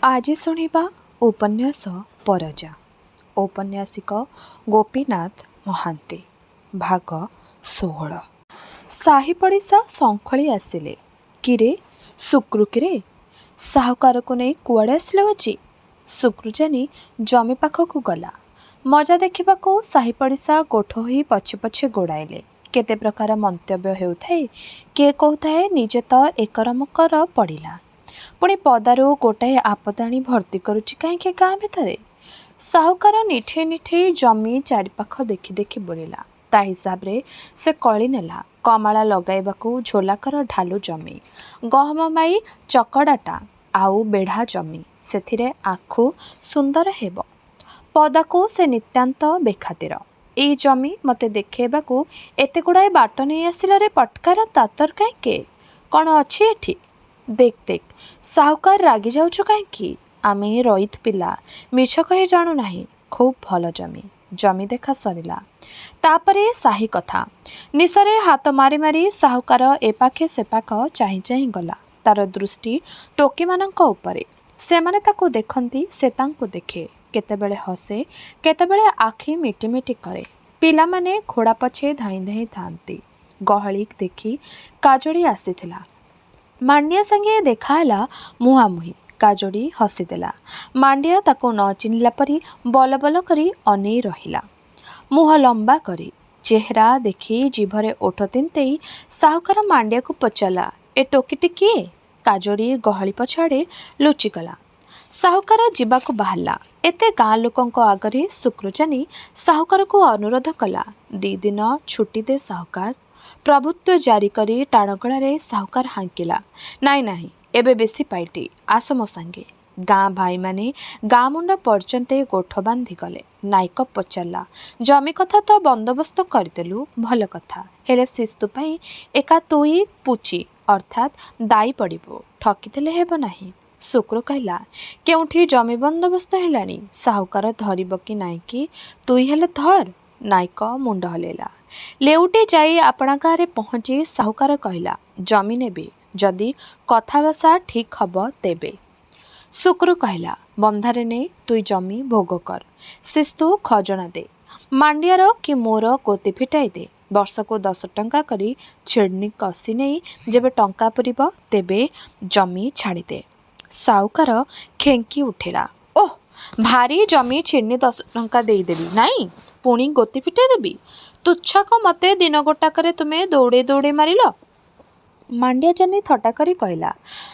आज शुणा उपन्यास परजा। औपन्यासिक गोपीनाथ महांती। भाग 16। साही पड़िशा शंखली आसिले। किरे सुक्रू किरे साहुकार को नहीं कुआड़े आसिल बची। सुक्रू जानी जमी पाखक गला। मजा देखा साही पड़िशा गोठ हो पछे पछे गोड़ाइले। केते प्रकार मंतव्य हेउथाए। किए कहूए निजे तो एकर मकर पड़िला पुणी पदारू गोटाए आपदाणी भर्ती करुच्ची कहीं गाँ भितर। साहुकार निठे निठे जमी चारिपाख देखि देखि बोलिला। ता हिसाब रे से कली नेला। कमाला लगाइबाकू झोलाकर ढालू जमी, गहम माई चकड़ाटा आउ बेढ़ा जमी, सेथिरे आखु सुंदर हेब। पदाकू से नित्यांत बेखातिर। एई जमी मते देखेबाकू एते गुड़ाए बाट नहीं आसिल रे पटकार तातर कहीं कौन अच्छी एठी। देख देख साहुकार रागी जाऊछु कहीं। आमे रईत पिला मिछ कहे जाणु नाही। खूब भल जमी। जमी देखा सरिला। तापरे साही कथा। निशरे हाथ मारी मारी साहुकार एपाखे सेपाख चाही चाही गला। तार दृष्टि टोकी मानक उपरे। सेमाने ताकू देखंती से तांकू देखे। केतेबेले हसे केतेबेले आखि मिटी मिटी करे। पिला माने घोड़ा पछे धाई धाई थांती। गहली देखी काजोड़ी आसीथिला। मांडिया संगे देखाला मुहांमुही। काजोड़ी हसीदेला। मांडिया ताको न चिन्हला परी बल बल करी अनेई रहिला। मुह लंबा करी चेहरा देखी जीभरे ओठ तिंतेई साहुकार मांडिया को पचाला, ए टोकीटी किए? काजोड़ी गहली पछाड़े लुचिगला। साहुकार जीवाको बाहरला। एते गाँ लोकंक आगरे सुक्रुजानी साहुकार को अनुरोध कला, 2 दिन छुट्टी दे साहुकार। प्रभुत्व जारी करी टाणगड़े साहुकार हांकिला, नाई नाही एबे बेसी पाइटी, आस मो सांगे। गाँ भाई माने गाँ मुंडा पर्यंते गोठ बांधी गले। नायक पचारला, जमी कथा तो बंदोबस्त करदेलु, भल कथा, हेले शिस्तु पाई एका तुई पुची अर्थात दाई पड़िबो, ठकीदेले हेबो नाही। शुक्र कहला, केउठी जमी बंदोबस्त हेलानी, साहुकार धरिब कि नाई कि तुई हेले धर। नायक मुंड हलेला। लेउटी जाई आपणा गाँव पहुँची साहुकार कहला, जमी नेबी जदि कथाभाषा ठीक हब तेबे। शुक्र कहला, बंधारे ने तुई जमी भोग कर, शिस्तु खजना दे, मांडियार कि मोर गोती फिटाई दे। वर्षको 10 टंका करी छिड़नी कसी नहीं जेबे टंका पुरिब तेबे जमी छाड़ीदे। साहुकार खेंकी उठेला, ओह भारी जमी छिड़नी 10 टंका देदेवी नाई पुणी गोती फिटाई देवी। तुच्छाक मते दिन गोटाकर तुमे दौड़े दौड़े मारिल। मांडिया जानी थटा करी कहला,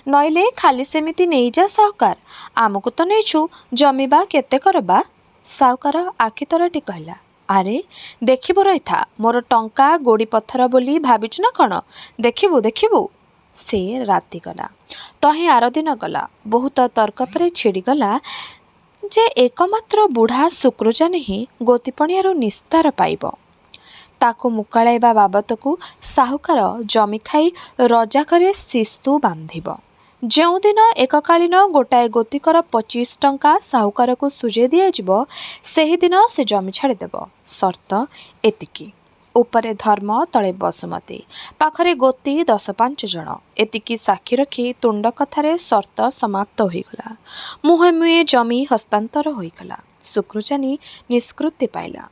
नईले खाली सेमिति नहीं जा साहुकार, आमको तो नहींछु जमीबा केते करबा। साहुकार आखि तरटी कहला, आरे देखिबो रही मोर टंका गोड़ी पत्थर बोली भाविचु ना कौन, देखिबू देखिबू। से राति गला। तही आर दिन गला। बहुत तर्क पर छिड़ीगला जे एकमात्र बुढ़ा शुक्रुजानी ही गोतीपणियार निस्तार पाइब। ताको मुकाळाइबा बाबतकू साहुकार जमी खाई रजाकरे शिस्तु बांधिब। ଯେଉଁ ଦିନ एककालीन गोटाए गोतिकर 25 टंका साहुकार को सुझे दिज्व ସେହି ଦିନ से जमी छाड़देव। सर्त एतिकी, उपरे धर्म तले बसुमती, पाखरे गोती 10-5 जन। एतिकी साक्षी रखी तुंड कथारे सर्त समाप्त होईगला। मुहे मुहे जमी हस्तांतर होईगला। शुक्रुजानी निष्कृति पाइला।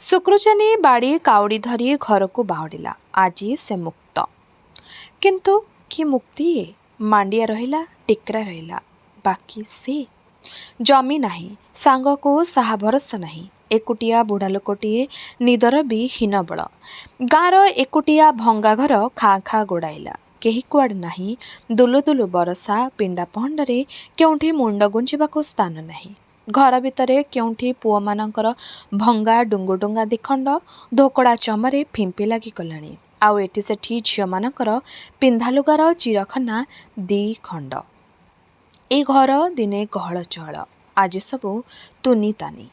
शुक्रुजानी बाड़ी काउड़ी धरी घर को बाहुड़िला। आज से मुक्त। किंतु कि मुक्ति ये? मांडिया रहिला, टिकरा रहिला, बाकी से जमी नाही, सांग को साहा भरोसा नाही। एकुटिया बुढ़ा लोकटिए निदर भी हीन बल। गाँर एकुटिया भंगा घर खाँ खाँ गोड़ाइला। केही कुआड़ नाही। दुलु दुलु बरसा पिंडा पहंडरे केउठी मुंड गुंजिबाको स्थान नाही। घर भितरे केउठी पुओ मानकर भंगा डुंगुडुंगा दिखंड धोकड़ा चमरे फिंपी लागी गलाणी। आउ एठी सेठी झियो मानकर पिंधा लुगार चिरखना 2 खंड। ए घर दिने गहल चहल, आज सबू तुनी तानी।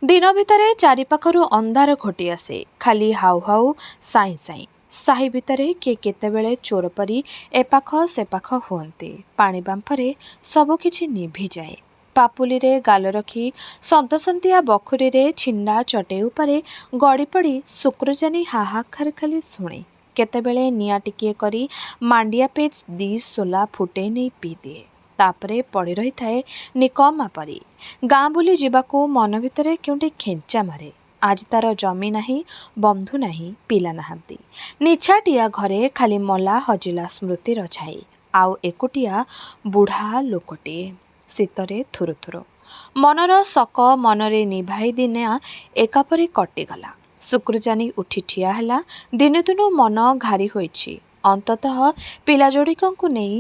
दिन भितरे चारिपाखरु अंधार घोटी आसे, खाली हाउ हाउ साई साई। साही भितरे किए केतेबेले चोर परी एपाख सेपाख हुअन्ते। पाणी बांफरे सबु किछि निभि जाए। पापुली रे गाल रखी सन्तसंतिया बखुरी रे छिंडा चटे उपरे गड़ी पड़ी शुक्रुजानी हाहाकार खाली शुणे। केतेबेले निया टिकिए करी मांडिया पेज 2 सोला फुटे नहीं पी दिए। ତାପରେ ପଡ଼ି ରହିଥାଏ ନିକମା ପରି। ଗାଁ ବୁଲି ଯିବାକୁ ମନ ଭିତରେ କେଉଁଠି ଖେଞ୍ଚା ମାରେ। ଆଜି ତାର ଜମି ନାହିଁ, ବନ୍ଧୁ ନାହିଁ, ପିଲା ନାହାନ୍ତି। ନିଛାଟିଆ ଘରେ ଖାଲି ମଲା ହଜିଲା ସ୍ମୃତିର ଛାଇ। ଆଉ ଏକୁଟିଆ ବୁଢ଼ା ଲୋକଟିଏ। ଶୀତରେ ଥୁରୁଥୁରୁ। ମନର ଶକ ମନରେ ନିଭାଇ ଦିନେ ଏକାପରି କଟିଗଲା। ଶୁକ୍ରଚାନୀ ଉଠି ଠିଆ ହେଲା। ଦିନୁ ଦିନୁ ମନ ଘାରି ହୋଇଛି ଅନ୍ତତଃ ପିଲା ଯୋଡ଼ିକଙ୍କୁ ନେଇ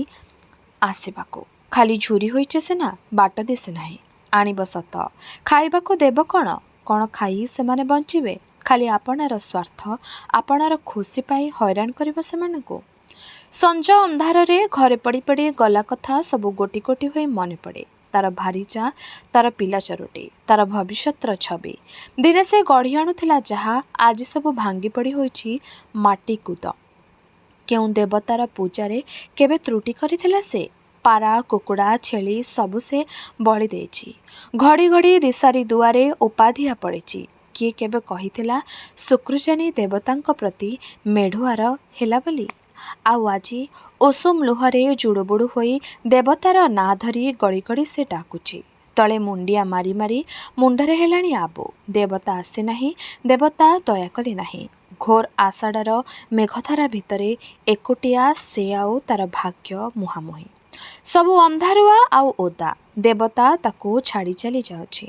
ଆସିବାକୁ। ଖାଲି ଝୁରି ହୋଇଛି ସିନା, ବାଟ ଦିଶେ ନାହିଁ। ଆଣିବ ସତ, ଖାଇବାକୁ ଦେବ କ'ଣ? କ'ଣ ଖାଇ ସେମାନେ ବଞ୍ଚିବେ? ଖାଲି ଆପଣାର ସ୍ୱାର୍ଥ, ଆପଣାର ଖୁସି ପାଇଁ ହଇରାଣ କରିବ ସେମାନଙ୍କୁ। ସଞ୍ଜ ଅନ୍ଧାରରେ ଘରେ ପଡ଼ି ପଡ଼ି ଗଲା କଥା ସବୁ ଗୋଟି ଗୋଟି ହୋଇ ମନେ ପଡ଼େ। ତାର ଭାରିଜା, ତାର ପିଲା ଚାରୋଟି, ତାର ଭବିଷ୍ୟତର ଛବି। ଦିନେ ସେ ଗଢ଼ି ଆଣୁଥିଲା ଯାହା, ଆଜି ସବୁ ଭାଙ୍ଗି ପଡ଼ି ହୋଇଛି ମାଟି କୁଦ। କେଉଁ ଦେବତାର ପୂଜାରେ କେବେ ତ୍ରୁଟି କରିଥିଲା ସେ? ପାରା, କୁକୁଡ଼ା, ଛେଳି ସବୁ ସେ ବଳି ଦେଇଛି। ଘଡ଼ି ଘଡ଼ି ଦିଶାରି ଦୁଆରେ ଉପାଧିଆ ପଡ଼ିଛି। କିଏ କେବେ କହିଥିଲା ଶୁକ୍ରଚାନୀ ଦେବତାଙ୍କ ପ୍ରତି ମେଢ଼ୁଆର ହେଲା ବୋଲି? ଆଉ ଆଜି ଉଷୁମ ଲୁହରେ ଜୁଡ଼ୁବୁଡ଼ୁ ହୋଇ ଦେବତାର ନାଁ ଧରି ଗଡ଼ି ଗଡ଼ି ସେ ଡାକୁଛି। ତଳେ ମୁଣ୍ଡିଆ ମାରି ମାରି ମୁଣ୍ଡରେ ହେଲାଣି ଆବୁ। ଦେବତା ଆସିନାହିଁ, ଦେବତା ଦୟାକଲେ ନାହିଁ। ଘୋର ଆଷାଢ଼ର ମେଘଧାରା ଭିତରେ ଏକୁଟିଆ ସେ ଆଉ ତାର ଭାଗ୍ୟ ମୁହାଁମୁହିଁ। ସବୁ ଅନ୍ଧାରୁଆ ଆଉ ଓଦା। ଦେବତା ତାକୁ ଛାଡ଼ି ଚାଲି ଯାଉଛି।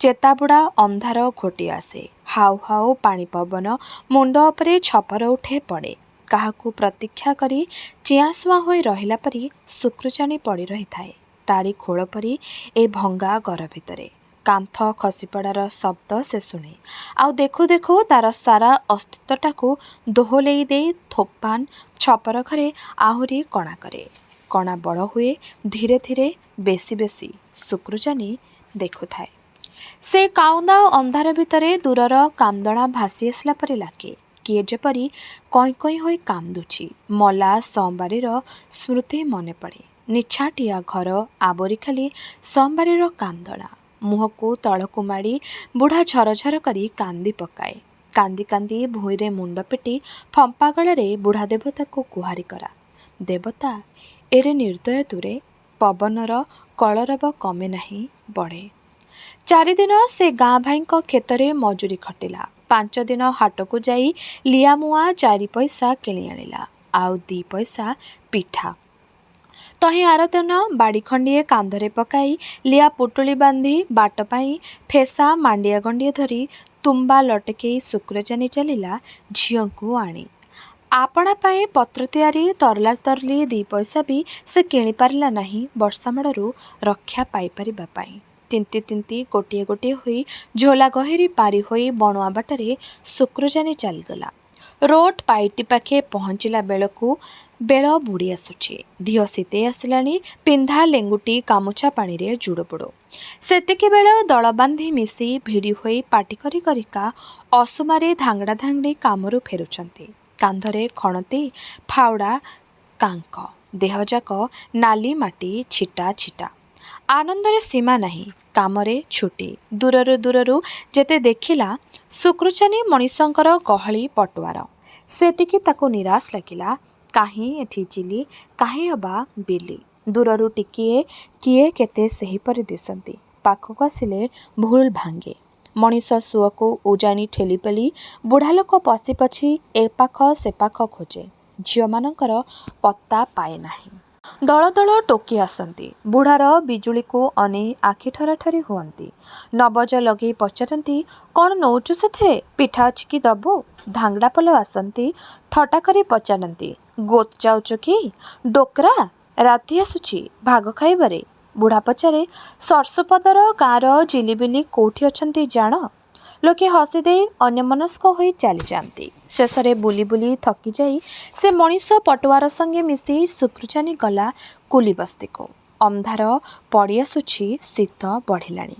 ଚେତାବୁଡ଼ା ଅନ୍ଧାର ଘୋଟି ଆସେ। ହାଉ ହାଉ ପାଣି ପବନ ମୁଣ୍ଡ ଉପରେ ଛପର ଉଠେ ପଡ଼େ। କାହାକୁ ପ୍ରତୀକ୍ଷା କରି ଚିଆଁ ସୁଆଁ ହୋଇ ରହିଲା ପରି ଶୁକ୍ରଚାନୀ ପଡ଼ି ରହିଥାଏ ତାରି ଖୋଳ ପରି ଏ ଭଙ୍ଗା ଘର ଭିତରେ। କାନ୍ଥ ଖସିପଡ଼ାର ଶବ୍ଦ ସେ ଶୁଣେ। ଆଉ ଦେଖୁ ଦେଖୁ ତାର ସାରା ଅସ୍ତିତ୍ୱଟାକୁ ଦୋହଲେଇ ଦେଇ ଥୋପାନ ଛପର ଘରେ ଆହୁରି କଣା କରେ। କଣା ବଡ଼ ହୁଏ ଧୀରେ ଧୀରେ, ବେଶୀ ବେଶୀ। ଶୁକ୍ରଚାନୀ ଦେଖୁଥାଏ। ସେ କାଉଁଦା ଅନ୍ଧାର ଭିତରେ ଦୂରର କାନ୍ଦଣା ଭାସି ଆସିଲା ପରି ଲାଗେ। କିଏ ଯେପରି କଇଁ କଇଁ ହୋଇ କାନ୍ଦୁଛି। ମଲା ସୋମବାରୀର ସ୍ମୃତି ମନେ ପଡ଼େ। ନିଛାଟିଆ ଘର ଆବୋରି ଖାଲି ସୋମବାରୀର କାନ୍ଦଣା। ମୁହଁକୁ ତଳକୁ ମାଡ଼ି ବୁଢ଼ା ଝରଝର କରି କାନ୍ଦି ପକାଏ। କାନ୍ଦି କାନ୍ଦି ଭୂଇଁରେ ମୁଣ୍ଡ ପିଟି ଫମ୍ପା ଗଳାରେ ବୁଢ଼ା ଦେବତାକୁ ଗୁହାରି କରା। ଦେବତା, ଏଡ଼େ ନିର୍ଦ୍ଦୟ ତୁରେ। ପବନର କଳରବ କମେ ନାହିଁ, ବଢ଼େ। 4 ଦିନ ସେ ଗାଁ ଭାଇଙ୍କ କ୍ଷେତରେ ମଜୁରୀ ଖଟିଲା। 5 ଦିନ ହାଟକୁ ଯାଇ ଲିଆମୁଆଁ 4 ପଇସା କିଣି ଆଣିଲା। ଆଉ 2 ପଇସା ପିଠା। ତହିଁ ଆର ଦିନ ବାଡ଼ି ଖଣ୍ଡିଏ କାନ୍ଧରେ ପକାଇ ଲିଆ ପୁଟୁଳି ବାନ୍ଧି ବାଟ ପାଇଁ ଫେସା ମାଣ୍ଡିଆ ଗଣ୍ଡିଏ ଧରି ତୁମ୍ବା ଲଟକେଇ ଶୁକ୍ରଚାନୀ ଚାଲିଲା ଝିଅଙ୍କୁ ଆଣି। ଆପଣା ପାଇଁ ପତ୍ର ତିଆରି ତରଲା ତରଲି 2 ପଇସା ବି ସେ କିଣିପାରିଲା ନାହିଁ ବର୍ଷା ମାଡ଼ରୁ ରକ୍ଷା ପାଇପାରିବା ପାଇଁ। ତିନ୍ତି ତିନ୍ତି ଗୋଟିଏ ଗୋଟିଏ ହୋଇ ଝୋଲା ଗହିରି ପାରି ହୋଇ ବଣୁଆ ବାଟରେ ଶୁକ୍ରଚାନୀ ଚାଲିଗଲା। ରୋଡ଼ ପାଇଟି ପାଖେ ପହଞ୍ଚିଲା ବେଳକୁ ବେଳ ବୁଡ଼ି ଆସୁଛି। ଦିହ ଶୀତେଇ ଆସିଲାଣି। ପିନ୍ଧା ଲେଙ୍ଗୁଟି ଗାମୁଛା ପାଣିରେ ଜୁଡ଼ୁବୁଡ଼ୁ। ସେତିକିବେଳେ ଦଳ ବାନ୍ଧି ମିଶି ଭିଡ଼ି ହୋଇ ପାଟି କରି କରିକା ଅସୁମାରେ ଧାଙ୍ଗଡ଼ା ଧାଙ୍ଗଡ଼ି କାମରୁ ଫେରୁଛନ୍ତି। କାନ୍ଧରେ ଖଣତି ଫାଉଡ଼ା କାଙ୍କ। ଦେହଯାକ ନାଲି ମାଟି ଛିଟା ଛିଟା। ଆନନ୍ଦରେ ସୀମା ନାହିଁ। କାମରେ ଛୁଟି। ଦୂରରୁ ଦୂରରୁ ଯେତେ ଦେଖିଲା ଶୁକ୍ରଚାନୀ ମଣିଷଙ୍କର ଗହଳି ପଟୁଆର, ସେତିକି ତାକୁ ନିରାଶ ଲାଗିଲା। କାହିଁ ଏଠି ଚିଲି, କାହିଁ ଅବା ବିଲି। ଦୂରରୁ ଟିକିଏ କିଏ କେତେ ସେହିପରି ଦିଶନ୍ତି। ପାଖକୁ ଆସିଲେ ଭୁଲ ଭାଙ୍ଗେ। ମଣିଷ ସୁଅକୁ ଉଜାଣି ଠେଲିପେଲି ବୁଢ଼ାଲୋକ ପଶି ପଛି ଏପାଖ ସେପାଖ ଖୋଜେ। ଝିଅମାନଙ୍କର ପତ୍ତା ପାଏ ନାହିଁ। ଦଳ ଦଳ ଟୋକି ଆସନ୍ତି। ବୁଢ଼ାର ବିଜୁଳିକୁ ଅନେଇ ଆଖି ଠରାଠରି ହୁଅନ୍ତି। ନବଜ ଲଗେଇ ପଚାରନ୍ତି, କ'ଣ ନଉଛୁ ସେଥିରେ? ପିଠା ଅଛି କି ଦବୁ? ଧାଙ୍ଗଡ଼ା ପଲ ଆସନ୍ତି। ଥଟ୍ଟା କରି ପଚାରନ୍ତି, ଗୋତ ଯାଉଛୁ କି? ଡୋକରା ରାତି ଆସୁଛି, ଭାଗ ଖାଇବରେ? ବୁଢ଼ା ପଚାରେ, ସରସୁପଦର ଗାଁର ଜିଲିବିଲି କୋଉଠି ଅଛନ୍ତି ଜାଣ? ଲୋକେ ହସି ଦେଇ ଅନ୍ୟମନସ୍କ ହୋଇ ଚାଲିଯାଆନ୍ତି। ଶେଷରେ ବୁଲି ବୁଲି ଥକିଯାଇ ସେ ମଣିଷ ପଟୁଆର ସଙ୍ଗେ ମିଶି ଶୁକ୍ରଚାନୀ ଗଲା କୁଲିବସ୍ତିକୁ। ଅନ୍ଧାର ପଡ଼ି ଆସୁଛି। ଶୀତ ବଢ଼ିଲାଣି।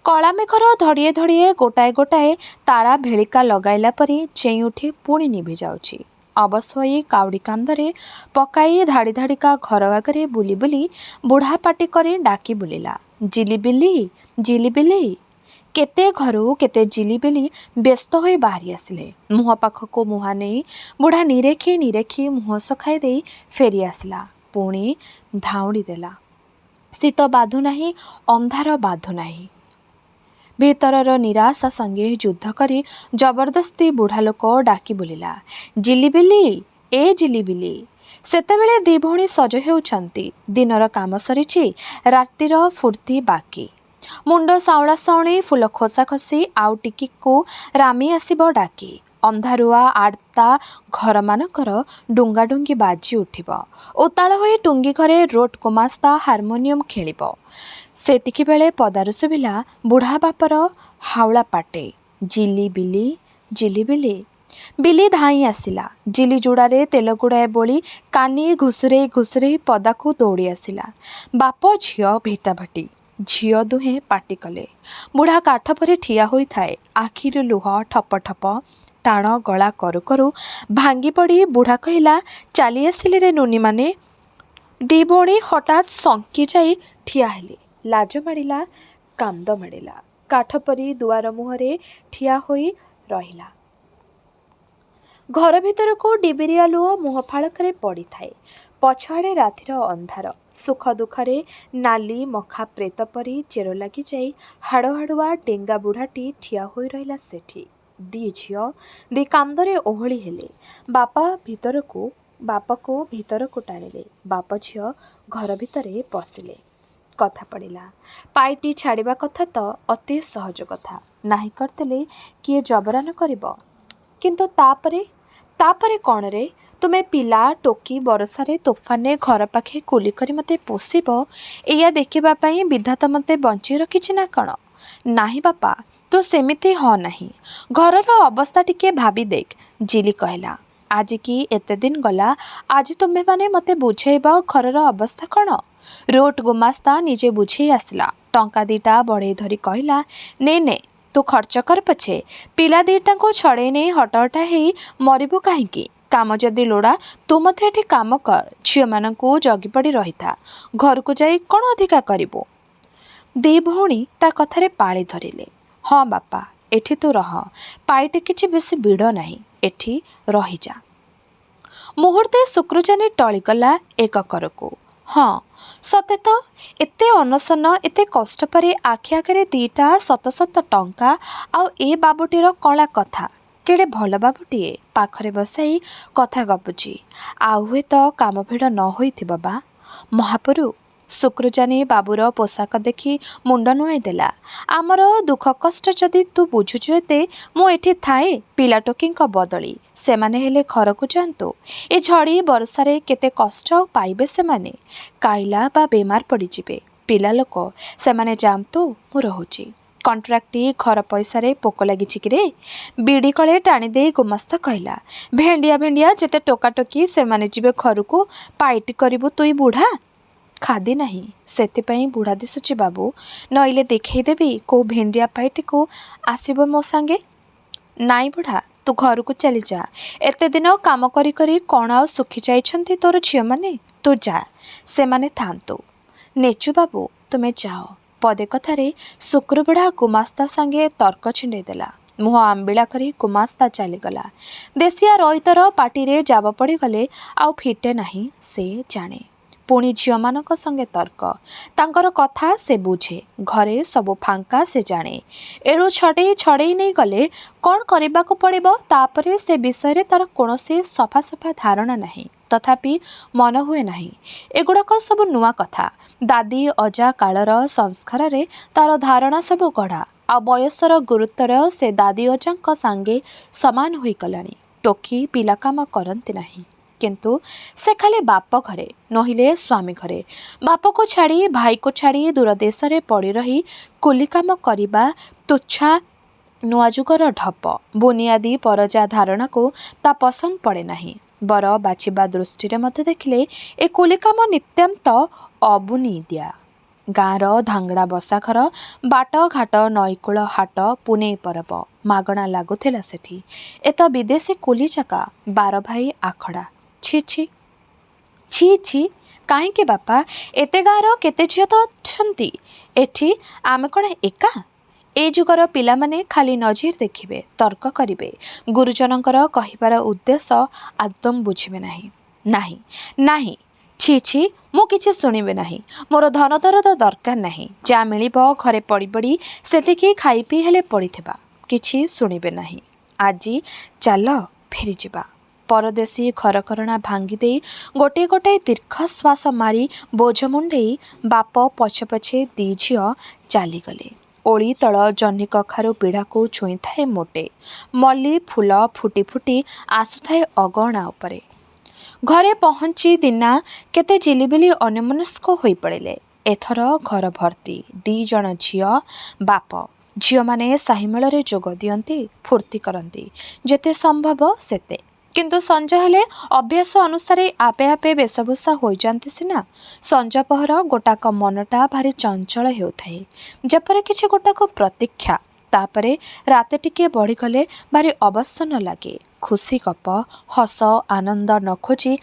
କଳା ମେଘର ଧଡ଼ିଏ ଧଡ଼ିଏ ଗୋଟାଏ ଗୋଟାଏ ତାରା ଭେଳିକା ଲଗାଇଲା ପରି ଚେଇଁ ଉଠି ପୁଣି ନିଭି ଯାଉଛି। ଅବଶ ହୋଇ କାଉଡ଼ି କାନ୍ଧରେ ପକାଇ ଧାଡ଼ି ଧାଡ଼ିକା ଘର ଆଗରେ ବୁଲି ବୁଲି ବୁଢ଼ା ପାଟି କରି ଡାକି ବୁଲିଲା, ଜିଲିବିଲି, ଜିଲିବିଲି। କେତେ ଘରୁ କେତେ ଜିଲିବିଲି ବ୍ୟସ୍ତ ହୋଇ ବାହାରି ଆସିଲେ। ମୁହଁ ପାଖକୁ ମୁହଁ ନେଇ ବୁଢ଼ା ନିରେଖି ନିରେଖି ମୁହଁ ସଖାଇ ଦେଇ ଫେରି ଆସିଲା। ପୁଣି ଧାଉଁଡ଼ି ଦେଲା। ଶୀତ ବାଧୁ ନାହିଁ, ଅନ୍ଧାର ବାଧୁ ନାହିଁ। ଭିତରର ନିରାଶା ସଙ୍ଗେ ଯୁଦ୍ଧ କରି ଜବରଦସ୍ତି ବୁଢ଼ା ଲୋକ ଡାକି ବୁଲିଲା, ଜିଲିବିଲି, ଏ ଜିଲିବିଲି। ସେତେବେଳେ ଦି ଭଉଣୀ ସଜ ହେଉଛନ୍ତି। ଦିନର କାମ ସରିଛି, ରାତିର ଫୁର୍ତ୍ତି ବାକି। ମୁଣ୍ଡ ସାଉଁଳା ସାଉଁଳି, ଫୁଲ ଖୋସା ଖୋସି, ଆଉ ଟିକିକୁ ରାମି ଆସିବ ଡାକି। ଅନ୍ଧାରୁଆ ଆଡ଼୍ତା ଘରମାନଙ୍କର ଡୁଙ୍ଗାଡୁଙ୍ଗି ବାଜି ଉଠିବ। ଉତ୍ତାଳ ହୋଇ ଟୁଙ୍ଗି ଘରେ ରୋଟ୍ ଗୁମାସ୍ତା ହାରମୋନିୟମ ଖେଳିବ। ସେତିକିବେଳେ ପଦାରୁ ଶୁଭିଲା ବୁଢ଼ା ବାପର ହାଉଳା ପାଟେ, ଜିଲିବିଲି, ଜିଲିବିଲି। ବିଲି ଧାଇଁ ଆସିଲା। ଜିଲି ଯୋଡ଼ାରେ ତେଲ ଗୁଡ଼ାଏ ବୋଳି କାନି ଘୁଷୁରେଇ ଘୁଷୁରେଇ ପଦାକୁ ଦୌଡ଼ି ଆସିଲା। ବାପ ଝିଅ ଭେଟାଭେଟି। ଝିଅ ଦୁହେଁ ପାଟି କଲେ। ବୁଢ଼ା କାଠ ପରି ଠିଆ ହୋଇଥାଏ। ଆଖିରୁ ଲୁହ ଠପ ଠପ। ଟାଣ ଗଳା କରୁ କରୁ ଭାଙ୍ଗି ପଡ଼ି ବୁଢ଼ା କହିଲା, ଚାଲି ଆସିଲେ ରେ ନୁନିମାନେ। ଦି ଭଉଣୀ ହଠାତ୍ ଶଙ୍କି ଯାଇ ଠିଆ ହେଲେ। ଲାଜ ମାଡ଼ିଲା, କାନ୍ଦ ମାଡ଼ିଲା। କାଠ ପରି ଦୁଆର ମୁହଁରେ ଠିଆ ହୋଇ ରହିଲା। ଘର ଭିତରକୁ ଡିବିରି ଆଲୁଅ ମୁହଁ ଫାଳକରେ ପଡ଼ିଥାଏ। ପଛଆଡ଼େ ରାତିର ଅନ୍ଧାର। ସୁଖ ଦୁଃଖରେ ନାଲି ମଖା ପ୍ରେତ ପରି ଚେର ଲାଗିଯାଇ ହାଡ଼ ହାଡ଼ୁଆ ଡେଙ୍ଗା ବୁଢ଼ାଟି ଠିଆ ହୋଇ ରହିଲା ସେଠି। ଦି ଝିଅ ଦି କାନ୍ଧରେ ଓହଳି ହେଲେ। ବାପକୁ ଭିତରକୁ ଟାଣିଲେ। ବାପ ଝିଅ ଘର ଭିତରେ ପଶିଲେ। କଥା ପଡ଼ିଲା। ପାଇଟି ଛାଡ଼ିବା କଥା ତ ଅତି ସହଜ କଥା। ନାହିଁ କରିଦେଲେ କିଏ ଜବରାନ କରିବ? କିନ୍ତୁ ତାପରେ କ'ଣ ରେ? ତୁମେ ପିଲା ଟୋକି ବରଷାରେ ତୋଫାନରେ ଘର ପାଖେ କୁଲି କରି ମୋତେ ପୋଷିବ, ଏଇଆ ଦେଖିବା ପାଇଁ ବିଧାତା ମୋତେ ବଞ୍ଚେଇ ରଖିଛି ନା କ'ଣ? ନାହିଁ ବାପା, ତୁ ସେମିତି ହ ନାହିଁ। ଘରର ଅବସ୍ଥା ଟିକେ ଭାବି ଦେଖ। ଜିଲି କହିଲା, ଆଜିକି ଏତେ ଦିନ ଗଲା, ଆଜି ତୁମେମାନେ ମୋତେ ବୁଝେଇବ ଘରର ଅବସ୍ଥା କ'ଣ? ରୋଟ୍ ଗୁମାସ୍ତା ନିଜେ ବୁଝେଇ ଆସିଲା। ଟଙ୍କା ଦିଟା ବଢ଼େଇ ଧରି କହିଲା, ନେ ତୁ ଖର୍ଚ୍ଚ କର ପଛେ, ପିଲା ଦିଟାଙ୍କୁ ଛଡ଼େଇ ନେଇ ହଟହଟା ହେଇ ମରିବୁ କାହିଁକି? କାମ ଯଦି ଲୋଡ଼ା ତୁ ମଧ୍ୟ ଏଠି କାମ କର, ଝିଅମାନଙ୍କୁ ଜଗି ପଡ଼ି ରହିଥା। ଘରକୁ ଯାଇ କ'ଣ ଅଧିକା କରିବୁ? ଦି ଭଉଣୀ ତା କଥାରେ ପାଳି ଧରିଲେ। ହଁ ବାପା, ଏଠି ତୁ ରହ। ପାଇଟି କିଛି ବେଶୀ ଭିଡ଼ ନାହିଁ, ଏଠି ରହିଯା। ମୁହୂର୍ତ୍ତେ ଶୁକ୍ରଚାନି ଟଳିଗଲା ଏକକରକୁ। ହଁ ସତେ ତ, ଏତେ ଅନଶନ ଏତେ କଷ୍ଟ ପରେ ଆଖି ଆଗରେ ଦିଟା ଶତ ଶତ ଟଙ୍କା, ଆଉ ଏ ବାବୁଟିର କଳା କଥା। କେଡ଼େ ଭଲ ବାବୁଟିଏ, ପାଖରେ ବସାଇ କଥା ଗପୁଛି। ଆଉ ହୁଏତ କାମ ଭିଡ଼ ନ ହୋଇଥିବ ବା। ମହାପୁରୁ। ଶୁକ୍ରଚାନି ବାବୁର ପୋଷାକ ଦେଖି ମୁଣ୍ଡ ନୁଆଇ ଦେଲା। ଆମର ଦୁଃଖ କଷ୍ଟ ଯଦି ତୁ ବୁଝୁଛୁ ଏତେ, ମୁଁ ଏଠି ଥାଏ ପିଲା ଟୋକିଙ୍କ ବଦଳି। ସେମାନେ ହେଲେ ଘରକୁ ଯାଆନ୍ତୁ। ଏ ଝଡ଼ି ବର୍ଷାରେ କେତେ କଷ୍ଟ ଆଉ ପାଇବେ ସେମାନେ। କାଇଲା ବା ବେମାର ପଡ଼ିଯିବେ। ପିଲା ଲୋକ, ସେମାନେ ଯାଆନ୍ତୁ, ମୁଁ ରହୁଛି। କଣ୍ଟ୍ରାକ୍ଟି ଘର ପଇସାରେ ପୋକ ଲାଗିଛି କିରେ? ବିଡ଼ି କଳେ ଟାଣିଦେଇ ଗୁମାସ୍ତା କହିଲା, ଭେଣ୍ଡିଆ ଯେତେ ଟୋକାଟୋକି ସେମାନେ ଯିବେ ଘରକୁ, ପାଇଟି କରିବୁ ତୁଇ ବୁଢ଼ା? ଖାଦି ନାହିଁ, ସେଥିପାଇଁ ବୁଢ଼ା ଦିଶୁଛି ବାବୁ। ନଇଲେ ଦେଖେଇ ଦେବି କୋଉ ଭେଣ୍ଡିଆ ପାଇଟିକୁ ଆସିବ ମୋ ସାଙ୍ଗେ। ନାଇଁ ବୁଢ଼ା, ତୁ ଘରକୁ ଚାଲିଯା। ଏତେ ଦିନ କାମ କରି କରି କ'ଣ ଆଉ ଶୁଖି ଯାଇଛନ୍ତି ତୋର ଝିଅମାନେ? ତୁ ଯା, ସେମାନେ ଥାଆନ୍ତୁ। ନେଚୁ ବାବୁ, ତୁମେ ଯାଅ। ପଦେ କଥାରେ ଶୁକ୍ରବୁଢ଼ା ଗୁମାସ୍ତା ସାଙ୍ଗେ ତର୍କ ଛିଣ୍ଡେଇ ଦେଲା। ମୁହଁ ଆମ୍ବିଳା କରି ଗୁମାସ୍ତା ଚାଲିଗଲା। ଦେଶିଆ ରଇତର ପାଟିରେ ଜାବ ପଡ଼ିଗଲେ ଆଉ ଫିଟେ ନାହିଁ, ସେ ଜାଣେ। ପୁଣି ଝିଅମାନଙ୍କ ସଙ୍ଗେ ତର୍କ। ତାଙ୍କର କଥା ସେ ବୁଝେ। ଘରେ ସବୁ ଫାଙ୍କା ସେ ଜାଣେ। ଏଣୁ ଛଡ଼େଇ ନେଇ ଗଲେ କ'ଣ କରିବାକୁ ପଡ଼ିବ ତାପରେ ସେ ବିଷୟରେ ତା'ର କୌଣସି ସଫା ଧାରଣା ନାହିଁ। ତଥାପି ମନ ହୁଏ ନାହିଁ। ଏଗୁଡ଼ାକ ସବୁ ନୂଆ କଥା। ଦାଦି ଅଜା କାଳର ସଂସ୍କାରରେ ତା'ର ଧାରଣା ସବୁ ଗଢ଼ା। ଆଉ ବୟସର ଗୁରୁତ୍ୱର ସେ ଦାଦି ଅଜାଙ୍କ ସାଙ୍ଗେ ସମାନ ହୋଇଗଲାଣି। ଟୋକି ପିଲା କାମ କରନ୍ତି ନାହିଁ। କିନ୍ତୁ ସେ ଖାଲି ବାପ ଘରେ, ନୋହିଲେ ସ୍ୱାମୀ ଘରେ। ବାପକୁ ଛାଡ଼ି ଭାଇକୁ ଛାଡ଼ି ଦୂର ଦେଶରେ ପଡ଼ି ରହି କୁଲି କାମ କରିବା ତୁଚ୍ଛା ନୂଆ ଯୁଗର ଢପ। ବୁନିଆଦି ପରଜା ଧାରଣାକୁ ତା ପସନ୍ଦ ପଡ଼େ ନାହିଁ। ବର ବାଛିବା ଦୃଷ୍ଟିରେ ମଧ୍ୟ ଦେଖିଲେ ଏ କୁଲି କାମ ନିତାନ୍ତ ଅବୁନିଦିଆ। ଗାଁର ଧାଙ୍ଗଡ଼ା ବସାଘର, ବାଟଘାଟ, ନଈକୂଳ ହାଟ, ପୁନେଇ ପରବ ମାଗଣା ଲାଗୁଥିଲା ସେଠି। ଏ ତ ବିଦେଶୀ କୁଲି ଜାଗା, 12 ଭାଇ ଆଖଡ଼ା। ଛି, କାହିଁକି ବାପା? ଏତେ ଗାଁର କେତେ ଝିଅ ତ ଅଛନ୍ତି ଏଠି, ଆମେ କ'ଣ ଏକା? ଏ ଯୁଗର ପିଲାମାନେ ଖାଲି ନଜିର ଦେଖିବେ, ତର୍କ କରିବେ, ଗୁରୁଜନଙ୍କର କହିବାର ଉଦ୍ଦେଶ୍ୟ ଆଦୌ ବୁଝିବେ ନାହିଁ। ଛି ଛି ମୁଁ କିଛି ଶୁଣିବି ନାହିଁ। ମୋର ଧନ ଦରଦ ଦରକାର ନାହିଁ। ଯାହା ମିଳିବ ଘରେ ପଡ଼ି ପଡ଼ି ସେତିକି ଖାଇ ପିଇ ହେଲେ ପଡ଼ିଥିବା, କିଛି ଶୁଣିବେ ନାହିଁ। ଆଜି ଚାଲ ଫେରିଯିବା। ପରଦେଶୀ ଘରକରଣା ଭାଙ୍ଗି ଦେଇ ଗୋଟିଏ ଗୋଟାଏ ଦୀର୍ଘଶ୍ୱାସ ମାରି ବୋଝ ମୁଣ୍ଡେଇ ବାପ ପଛେ ପଛେ ଦି ଝିଅ ଚାଲିଗଲେ। ଓଳି ତଳ ଜହ୍ନି କଖାରୁ ପିଢ଼ାକୁ ଛୁଇଁଥାଏ ମୋଟେ। ମଲ୍ଲି ଫୁଲ ଫୁଟି ଫୁଟି ଆସୁଥାଏ ଅଗଣା ଉପରେ। ଘରେ ପହଞ୍ଚି ଦିନା କେତେ ଜିଲିବିଲି ଅନ୍ୟମନସ୍କ ହୋଇପଡ଼ିଲେ। ଏଥର ଘର ଭର୍ତ୍ତି 2 ଜଣ ଝିଅ ବାପ। ଝିଅମାନେ ସାହିମେଳରେ ଯୋଗ ଦିଅନ୍ତି, ଫୁର୍ତ୍ତି କରନ୍ତି ଯେତେ ସମ୍ଭବ ସେତେ। କିନ୍ତୁ ସଞ୍ଜ ହେଲେ ଅଭ୍ୟାସ ଅନୁସାରେ ଆପେ ଆପେ ବେଶଭୂଷା ହୋଇଯାଆନ୍ତି ସିନା। ସଞ୍ଜ ପହର ଗୋଟାକ ମନଟା ଭାରି ଚଞ୍ଚଳ ହେଉଥାଏ, ଯେପରି କିଛି ଗୋଟାକ ପ୍ରତୀକ୍ଷା। ତାପରେ ରାତି ଟିକିଏ ବଢ଼ିଗଲେ ଭାରି ଅବସନ୍ନ ଲାଗେ। ଖୁସି ଗପ, ହସ ଆନନ୍ଦ ନ ଖୋଜି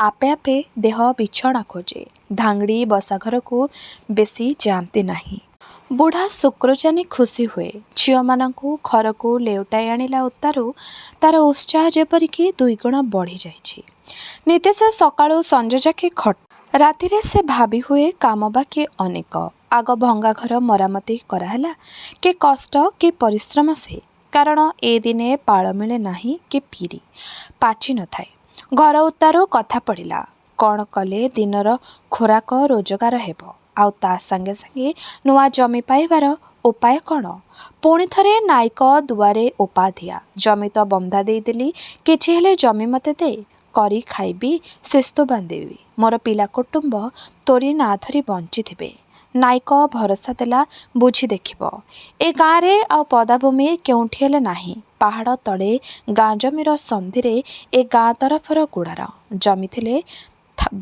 ଆପେ ଆପେ ଦେହ ବିଛଣା ଖୋଜେ। ଧାଙ୍ଗଡ଼ି ବସାଘରକୁ ବେଶୀ ଯାଆନ୍ତି ନାହିଁ। ବୁଢ଼ା ଶୁକ୍ରଚାନୀ ଖୁସି ହୁଏ। ଝିଅମାନଙ୍କୁ ଘରକୁ ଲେଉଟାଇ ଆଣିଲା ଉତ୍ତାରୁ ତାର ଉତ୍ସାହ ଯେପରିକି 2 ଗୁଣ ବଢ଼ିଯାଇଛି। ନିତେ ସେ ସକାଳୁ ସଞ୍ଜ ଯାକେ ଖଟ। ରାତିରେ ସେ ଭାବି ହୁଏ କାମ ବାକି ଅନେକ। ଆଗ ଭଙ୍ଗା ଘର ମରାମତି କରାହେଲା। କି କଷ୍ଟ କି ପରିଶ୍ରମ ସେ। କାରଣ ଏ ଦିନେ ପାଳ ମିଳେ ନାହିଁ କି ପିରି ପାଚି ନଥାଏ। ଘର ଉତ୍ତାରୁ କଥା ପଡ଼ିଲା। କ'ଣ କଲେ ଦିନର ଖୋରାକ ରୋଜଗାର ହେବ, ଆଉ ତା ସାଙ୍ଗେ ସାଙ୍ଗେ ନୂଆ ଜମି ପାଇବାର ଉପାୟ କ'ଣ? ପୁଣି ଥରେ ନାଇକ ଦୁଆରେ ଉପାଧିଆ। ଜମି ତ ବନ୍ଧା ଦେଇଦେଲି, କିଛି ହେଲେ ଜମି ମୋତେ ଦେ, କରି ଖାଇବି, ଶିସ୍ତୁ ବାନ୍ଧିବି। ମୋର ପିଲା କୁଟୁମ୍ବ ତୋରି ନାଁ ଧରି ବଞ୍ଚିଥିବେ। ନାଇକ ଭରସା ଦେଲା, ବୁଝି ଦେଖିବ। ଏ ଗାଁରେ ଆଉ ପଦାଭୂମି କେଉଁଠି ହେଲେ ନାହିଁ। ପାହାଡ଼ ତଳେ ଗାଁ ଜମିର ସନ୍ଧିରେ ଏ ଗାଁ ତରଫର ଗୁଡ଼ାର ଜମି ଥିଲେ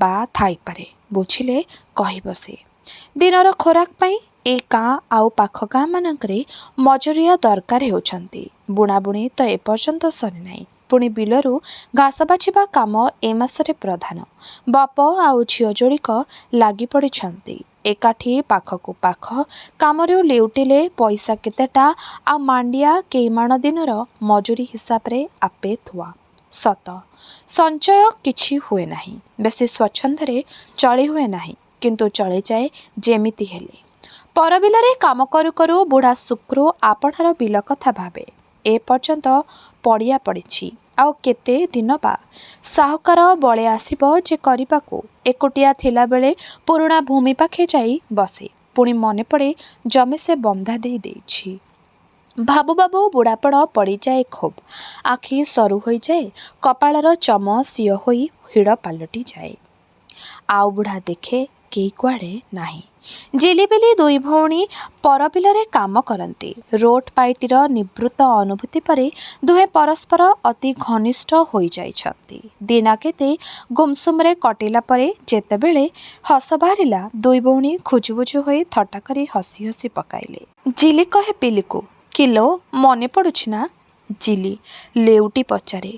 ବା ଥାଇପାରେ, ବୁଝିଲେ କହିବ ସେ। ଦିନର ଖୋରାକ ପାଇଁ ଏ ଗାଁ ଆଉ ପାଖ ଗାଁମାନଙ୍କରେ ମଜୁରିଆ ଦରକାର ହେଉଛନ୍ତି। ବୁଣାବୁଣି ତ ଏପର୍ଯ୍ୟନ୍ତ ସରିନାହିଁ। ପୁଣି ବିଲରୁ ଘାସ ବାଛିବା କାମ ଏ ମାସରେ ପ୍ରଧାନ। ବାପ ଆଉ ଝିଅ ଯୋଡ଼ିକ ଲାଗି ପଡ଼ିଛନ୍ତି ଏକାଠି ପାଖକୁ ପାଖ। କାମରୁ ଲେଉଟିଲେ ପଇସା କେତେଟା ଆଉ ମାଣ୍ଡିଆ କେଇମାଣ ଦିନର ମଜୁରୀ ହିସାବରେ ଆପେ ଥୁଆ। ସତ, ସଞ୍ଚୟ କିଛି ହୁଏ ନାହିଁ। ବେଶୀ ସ୍ୱଚ୍ଛନ୍ଦରେ ଚଳି ହୁଏ ନାହିଁ, କିନ୍ତୁ ଚଳିଯାଏ ଯେମିତି ହେଲେ। ପର ବିଲରେ କାମ କରୁ କରୁ ବୁଢ଼ା ଶୁକ୍ରୁ ଆପଣାର ବିଲ କଥା ଭାବେ। ଏ ପର୍ଯ୍ୟନ୍ତ ପଡ଼ିଆ ପଡ଼ିଛି, ଆଉ କେତେ ଦିନ ବା? ସାହୁକାର ବଳେ ଆସିବ ଯେ କରିବାକୁ। ଏକୁଟିଆ ଥିଲାବେଳେ ପୁରୁଣା ଭୂମି ପାଖେ ଯାଇ ବସେ। ପୁଣି ମନେ ପଡ଼େ ଜମି ସେ ବନ୍ଧା ଦେଇଛି। ଭାବୁ ଭାବୁ ବୁଢ଼ାପଣ ପଡ଼ିଯାଏ ଖୁବ୍। ଆଖି ସରୁ ହୋଇଯାଏ, କପାଳର ଚମ ସିଅ ହୋଇ ହିଡ଼ ପାଲଟିଯାଏ। ଆଉ ବୁଢ଼ା ଦେଖେ କେହି କୁଆଡ଼େ ନାହିଁ। ଜିଲିବିଲି 2 ଭଉଣୀ ପର ବିଲରେ କାମ କରନ୍ତି। ରୋଟ ପାଇଟିର ନିବୃତ୍ତ ଅନୁଭୂତି ପରେ ଦୁହେଁ ପରସ୍ପର ଅତି ଘନିଷ୍ଠ ହୋଇଯାଇଛନ୍ତି। ଦିନା କେତେ ଗୁମସୁମରେ କଟିଲା ପରେ ଯେତେବେଳେ ହସ ବାହାରିଲା, 2 ଭଉଣୀ ଖୁଜୁବୁଜୁ ହୋଇ ଥଟ୍ଟା କରି ହସି ହସି ପକାଇଲେ। ଜିଲି କହେ ବିଲିକୁ, କିଲୋ ମନେ ପଡ଼ୁଛି ନା? ଜିଲି ଲେଉଟି ପଚାରେ।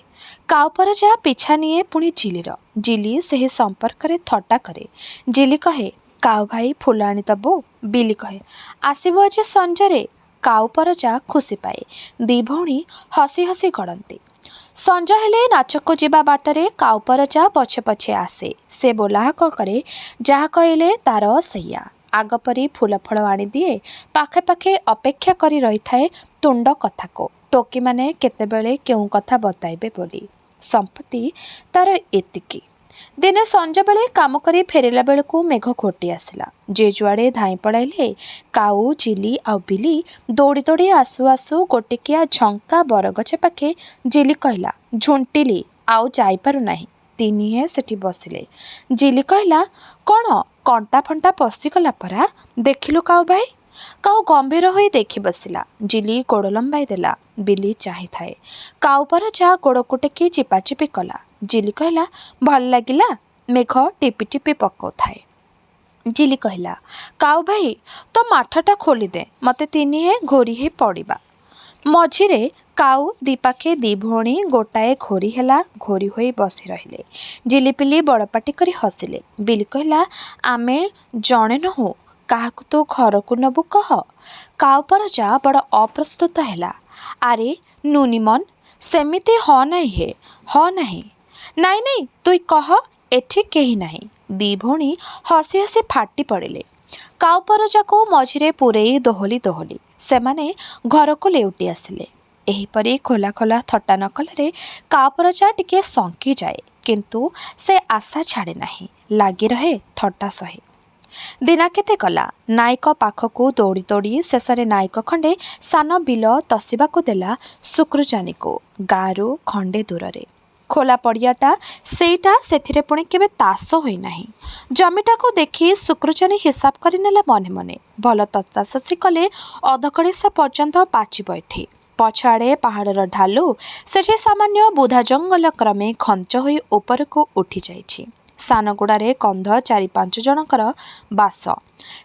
କାଉପରଜା ପିଛା ନିଏ ପୁଣି ଜିଲିର। ଜିଲି ସେହି ସମ୍ପର୍କରେ ଥଟ୍ଟା କରେ। ଜିଲି କହେ, କାଉ ଭାଇ ଫୁଲ ଆଣିଦବୁ? ବିଲି କହେ, ଆସିବୁ ଆଜି ସଞ୍ଜରେ। କାଉପରଜା ଖୁସି ପାଏ। 2 ଭଉଣୀ ହସି ହସି ଗଡ଼ନ୍ତି। ସଞ୍ଜ ହେଲେ ନାଚକୁ ଯିବା ବାଟରେ କାଉପରଜା ପଛେ ପଛେ ଆସେ। ସେ ବୋଲାହାକ କରେ, ଯାହା କହିଲେ ତାର ସେଇଆ। ଆଗ ପରି ଫୁଲ ଫଳ ଆଣିଦିଏ। ପାଖେ ପାଖେ ଅପେକ୍ଷା କରି ରହିଥାଏ ତୁଣ୍ଡ କଥାକୁ। ଟୋକିମାନେ କେତେବେଳେ କେଉଁ କଥା ବତାଇବେ ବୋଲି। ସମ୍ପତ୍ତି ତାର ଏତିକି। ଦିନେ ସଞ୍ଜବେଳେ କାମ କରି ଫେରିଲା ବେଳକୁ ମେଘ ଘୋଟି ଆସିଲା। ଯେ ଯୁଆଡ଼େ ଧାଇଁ ପଳାଇଲେ। କାଉ, ଜିଲି ଆଉ ବିଲି ଦୌଡ଼ି ଦୌଡ଼ି ଆସୁ ଆସୁ ଗୋଟିକିଆ ଝଙ୍କା ବରଗଛ ପାଖେ ଜିଲି କହିଲା, ଝୁଣ୍ଟିଲି, ଆଉ ଯାଇପାରୁନାହିଁ। ତିନିହେଁ ସେଠି ବସିଲେ। ଜିଲି କହିଲା, କ'ଣ କଣ୍ଟା ଫଣ୍ଟା ପଶିଗଲା ପରା? ଦେଖିଲୁ କାଉ ଭାଇ? କାଉ ଗମ୍ଭୀର ହୋଇ ଦେଖି ବସିଲା। ଜିଲି ଗୋଡ଼ ଲମ୍ବାଇ ଦେଲା। ବିଲି ଚାହିଁଥାଏ। କାଉପରଜା ଗୋଡ଼କୁ ଟେକି ଚିପାଚିପି କଲା। ଜିଲି କହିଲା, ଭଲ ଲାଗିଲା? ମେଘ ଟିପି ଟିପି ପକାଉଥାଏ। ଜିଲି କହିଲା, କାଉ ଭାଇ ତୋ ମାଠଟା ଖୋଲିଦେ, ମୋତେ ତିନିହେଁ ଘୋରି ହେଇ ପଡ଼ିବା। ମଝିରେ କାଉ ଦିପାଖେ 2 ଭଉଣୀ ଗୋଟାଏ ଘୋରି ହେଲା ଘୋରି ହୋଇ ବସି ରହିଲେ। ଜିଲିବିଲି ବଡ଼ ପାଟି କରି ହସିଲେ। ବିଲି କହିଲା, ଆମେ ଜଣେ ନୋହୁଁ, କାହାକୁ ତୁ ଘରକୁ ନେବୁ କହ? କାଉପରଜା ବଡ଼ ଅପ୍ରସ୍ତୁତ ହେଲା। ଆରେ ନୁନିମନ୍, ସେମିତି ହ ନାହିଁ ହେ, ହ ନାହିଁ। ନାଇଁ ନାଇଁ ତୁଇ କହ, ଏଠି କେହି ନାହିଁ। ଦି ଭଉଣୀ ହସି ହସି ଫାଟି ପଡ଼ିଲେ। କାଉପରଜାକୁ ମଝିରେ ପୂରେଇ ଦୋହଲି ଦୋହଲି ସେମାନେ ଘରକୁ ଲେଉଟି ଆସିଲେ। ଏହିପରି ଖୋଲା ଖୋଲା ଥଟ୍ଟା ନ କଲାରେ କାଉପରଜା ଟିକିଏ ଶଙ୍କିଯାଏ, କିନ୍ତୁ ସେ ଆଶା ଛାଡ଼େ ନାହିଁ, ଲାଗି ରହେ ଥଟ୍ଟା ସହି। ଦିନାକେତେ ଗଲା। ନାୟକ ପାଖକୁ ଦୌଡ଼ି ଦୌଡ଼ି ଶେଷରେ ନାୟକ ଖଣ୍ଡେ ସାନ ବିଲ ତଷିବାକୁ ଦେଲା ଶୁକ୍ରୁଜାନୀକୁ। ଗାଁରୁ ଖଣ୍ଡେ ଦୂରରେ ଖୋଲା ପଡ଼ିଆଟା ସେଇଟା, ସେଥିରେ ପୁଣି କେବେ ତାସ ହୋଇନାହିଁ। ଜମିଟାକୁ ଦେଖି ଶୁକ୍ରୁଜାନୀ ହିସାବ କରିନେଲା ମନେ ମନେ। ଭଲ ତଚାଶି କଲେ ଅଧକଡ଼ିସା ପର୍ଯ୍ୟନ୍ତ ପାଚିବ ଏଠି। ପଛଆଡ଼େ ପାହାଡ଼ର ଢାଲୁ, ସେଠି ସାମାନ୍ୟ ବୁଧା ଜଙ୍ଗଲ କ୍ରମେ ଘଞ୍ଚ ହୋଇ ଉପରକୁ ଉଠିଯାଇଛି। ସାନଗୁଡ଼ାରେ କନ୍ଧ 4-5 ଜଣଙ୍କର ବାସ।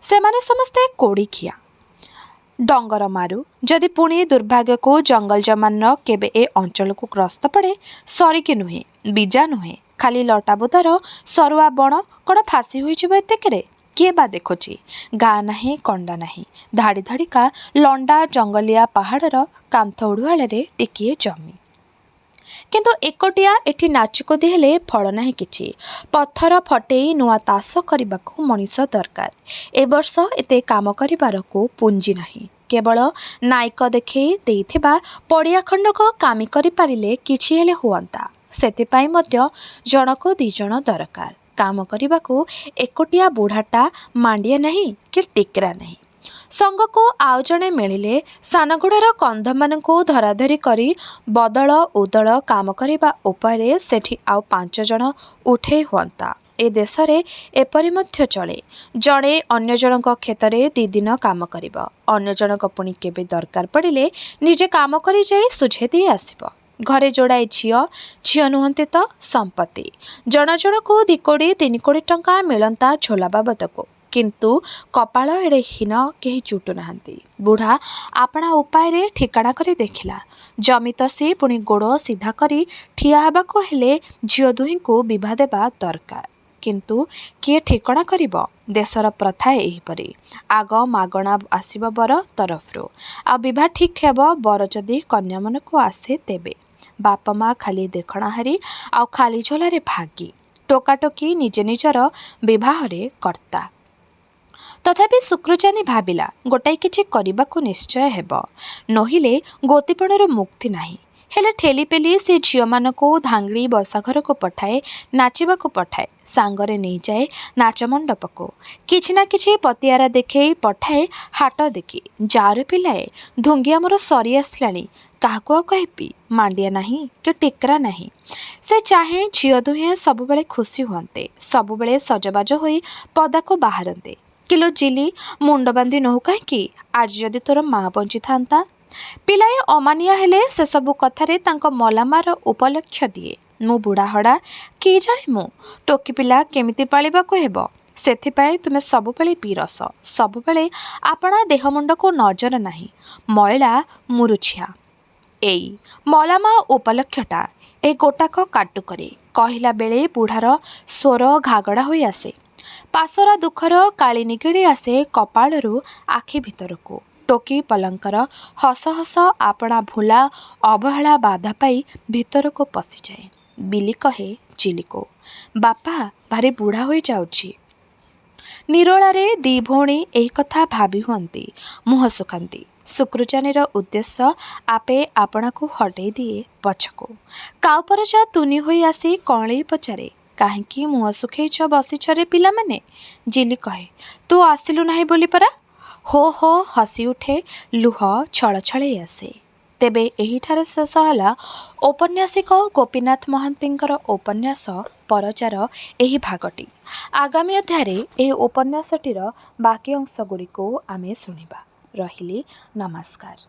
ସେମାନେ ସମସ୍ତେ କୋଡ଼ିଖିଆ, ଡଙ୍ଗର ମାରୁ। ଯଦି ପୁଣି ଦୁର୍ଭାଗ୍ୟକୁ ଜଙ୍ଗଲ ଜମାନର କେବେ ଏ ଅଞ୍ଚଳକୁ ଗ୍ରସ୍ତ ପଡ଼େ, ସରିକି ନୁହେଁ, ବିଜା ନୁହେଁ, ଖାଲି ଲଟାବୁଦାର ସରୁଆ ବଣ କ'ଣ ଫାଶୀ ହୋଇଯିବ ଏତେକେରେ? କିଏ ବା ଦେଖୁଛି? ଗାଁ ନାହିଁ, କଣ୍ଡା ନାହିଁ, ଧାଡ଼ି ଧାଡ଼ିକା ଲଣ୍ଡା ଜଙ୍ଗଲିଆ ପାହାଡ଼ର କାନ୍ଥ ଉଢୁଆଳରେ ଟିକିଏ ଜମି। କିନ୍ତୁ ଏକଟିଆ ଏଠି ନାଚୁକୁଦି ହେଲେ ଫଳ ନାହିଁ କିଛି। ପଥର ଫଟେଇ ନୂଆ ତାସ କରିବାକୁ ମଣିଷ ଦରକାର। ଏ ବର୍ଷ ଏତେ କାମ କରିବାରକୁ ପୁଞ୍ଜି ନାହିଁ। କେବଳ ନାୟକ ଦେଖେଇ ଦେଇଥିବା ପଡ଼ିଆ ଖଣ୍ଡକ କାମି କରିପାରିଲେ କିଛି ହେଲେ ହୁଅନ୍ତା। ସେଥିପାଇଁ ମଧ୍ୟ ଜଣକୁ 2 ଜଣ ଦରକାର। କାମ କରିବାକୁ ଏକୁଟିଆ ବୁଢ଼ାଟା ମାଣ୍ଡିଆ ନାହିଁ କି ଟିକରା ନାହିଁ। ସଙ୍ଗକୁ ଆଉ ଜଣେ ମିଳିଲେ ସାନଗୁଡ଼ାର କନ୍ଧମାନଙ୍କୁ ଧରାଧରି କରି ବଦଳ ଉଦଳ କାମ କରିବା ଉପରେ ସେଠି ଆଉ 5 ଜଣ ଉଠେଇ ହୁଅନ୍ତା। ଏ ଦେଶରେ ଏପରି ମଧ୍ୟ ଚଳେ। ଜଣେ ଅନ୍ୟ ଜଣଙ୍କ କ୍ଷେତରେ 2 ଦିନ କାମ କରିବ, ଅନ୍ୟ ଜଣକ ପୁଣି କେବେ ଦରକାର ପଡ଼ିଲେ ନିଜେ କାମ କରି ଯାଇ ସୁଝେଇ ଦେଇ ଆସିବ। ଘରେ ଯୋଡ଼ାଏ ଝିଅ, ଝିଅ ନୁହନ୍ତି ତ ସମ୍ପତ୍ତି। ଜଣ ଜଣକୁ 2 କୋଡ଼ି 3 କୋଡ଼ି ଟଙ୍କା ମିଳନ୍ତା ଝୋଲା ବାବଦକୁ। କିନ୍ତୁ କପାଳ ଏଡ଼େ ହୀନ, କେହି ଚୁଟୁ ନାହାନ୍ତି। ବୁଢ଼ା ଆପଣା ଉପାୟରେ ଠିକଣା କରି ଦେଖିଲା। ଜମି ତଷି ପୁଣି ଗୋଡ଼ ସିଧା କରି ଠିଆ ହେବାକୁ ହେଲେ ଝିଅ ଦୁହିଁଙ୍କୁ ବିଭା ଦେବା ଦରକାର। କିନ୍ତୁ କିଏ ଠିକଣା କରିବ? ଦେଶର ପ୍ରଥା ଏହିପରି। ଆଗ ମାଗଣା ଆସିବ ବର ତରଫରୁ, ଆଉ ବିଭା ଠିକ୍ ହେବ ବର ଯଦି କନ୍ୟାମନକୁ ଆସେ ତେବେ। ବାପ ମା ଖାଲି ଦେଖଣାହାରି ଆଉ ଖାଲି ଝୋଲାରେ ଭାଗି। ଟୋକାଟୋକି ନିଜେ ନିଜର ବିବାହରେ କର୍ତ୍ତା। ତଥାପି ଶୁକ୍ରୁଜାନୀ ଭାବିଲା, ଗୋଟାଏ କିଛି କରିବାକୁ ନିଶ୍ଚୟ ହେବ, ନୋହିଲେ ଗୋତିପଣରୁ ମୁକ୍ତି ନାହିଁ। ହେଲେ ଠେଲିପେଲି ସେ ଝିଅମାନଙ୍କୁ ଧାଙ୍ଗିଡ଼ି ବସାଘରକୁ ପଠାଏ, ନାଚିବାକୁ ପଠାଏ, ସାଙ୍ଗରେ ନେଇଯାଏ ନାଚ ମଣ୍ଡପକୁ। କିଛି ନା କିଛି ପତିଆରା ଦେଖେଇ ପଠାଏ ହାଟ ଦେଖି। ଯାରେ ପିଲାଏ, ଧୁଙ୍ଗିଆ ମୋର ସରି ଆସିଲାଣି, କାହାକୁ ଆଉ କହିବି? ମାଣ୍ଡିଆ ନାହିଁ କି ଟିକରା ନାହିଁ। ସେ ଚାହେଁ ଝିଅ ଦୁହେଁ ସବୁବେଳେ ଖୁସି ହୁଅନ୍ତେ, ସବୁବେଳେ ସଜବାଜ ହୋଇ ପଦାକୁ ବାହାରନ୍ତେ। କିଲୋ ଜିଲି, ମୁଣ୍ଡ ବାନ୍ଧି ନୋହୁ କାହିଁକି? ଆଜି ଯଦି ତୋର ମା ବଞ୍ଚିଥାନ୍ତା। ପିଲାଏ ଅମାନିଆ ହେଲେ ସେସବୁ କଥାରେ ତାଙ୍କ ମଲା ମାର ଉପଲକ୍ଷ୍ୟ ଦିଏ। ମୁଁ ବୁଢ଼ାହଡ଼ା, କି ଜାଣେ ମୁଁ? ଟୋକି ପିଲା କେମିତି ପାଳିବାକୁ ହେବ? ସେଥିପାଇଁ ତୁମେ ସବୁବେଳେ ବିରସ, ସବୁବେଳେ ଆପଣା ଦେହ ମୁଣ୍ଡକୁ ନଜର ନାହିଁ। ମଇଳା ମୁରୁଛିଆ। ଏଇ ମଲାମା ଉପଲକ୍ଷଟା ଏ ଗୋଟାକ କାଟୁକରେ। କହିଲା ବେଳେ ବୁଢ଼ାର ସ୍ୱର ଘାଗଡ଼ା ହୋଇ ଆସେ। ପାଶୋରା ଦୁଃଖର କାଳି ନିଗିଡ଼ି ଆସେ କପାଳରୁ ଆଖି ଭିତରକୁ। ଟୋକି ପଲଙ୍କର ହସ ହସ ଆପଣା ଭୁଲା ଅବହେଳା ବାଧା ପାଇ ଭିତରକୁ ପଶିଯାଏ। ବିଲି କହେ ଜିଲିକୁ, ବାପା ଭାରି ବୁଢ଼ା ହୋଇଯାଉଛି। ନିରୋଳାରେ 2 ଭଉଣୀ ଏହି କଥା ଭାବି ହୁଅନ୍ତି, ମୁହଁ ଶୁଖାନ୍ତି। ଶୁକ୍ରୁଜାନୀର ଉଦ୍ଦେଶ୍ୟ ଆପେ ଆପଣାକୁ ହଟେଇ ଦିଏ ପଛକୁ। କାଉପରଜା ତୁନି ହୋଇ ଆସି କଅଁଳେଇ ପଚାରେ, କାହିଁକି ମୁହଁ ଶୁଖେଇଛ ବସିଛରେ ପିଲାମାନେ? ଜିଲି କହେ, ତୁ ଆସିଲୁ ନାହିଁ ବୋଲି ପରା। ହୋ ହୋ ହସି ଉଠେ, ଲୁହ ଛଳଛଳେଇ ଆସେ। ତେବେ ଏହିଠାରେ ଶେଷ ହେଲା ଔପନ୍ୟାସିକ ଗୋପୀନାଥ ମହାନ୍ତିଙ୍କର ଉପନ୍ୟାସ ପରଜାର ଏହି ଭାଗଟି। ଆଗାମୀ ଅଧ୍ୟାୟରେ ଏହି ଉପନ୍ୟାସଟିର ବାକି ଅଂଶଗୁଡ଼ିକୁ ଆମେ ଶୁଣିବା। ରହିଲି, ନମସ୍କାର।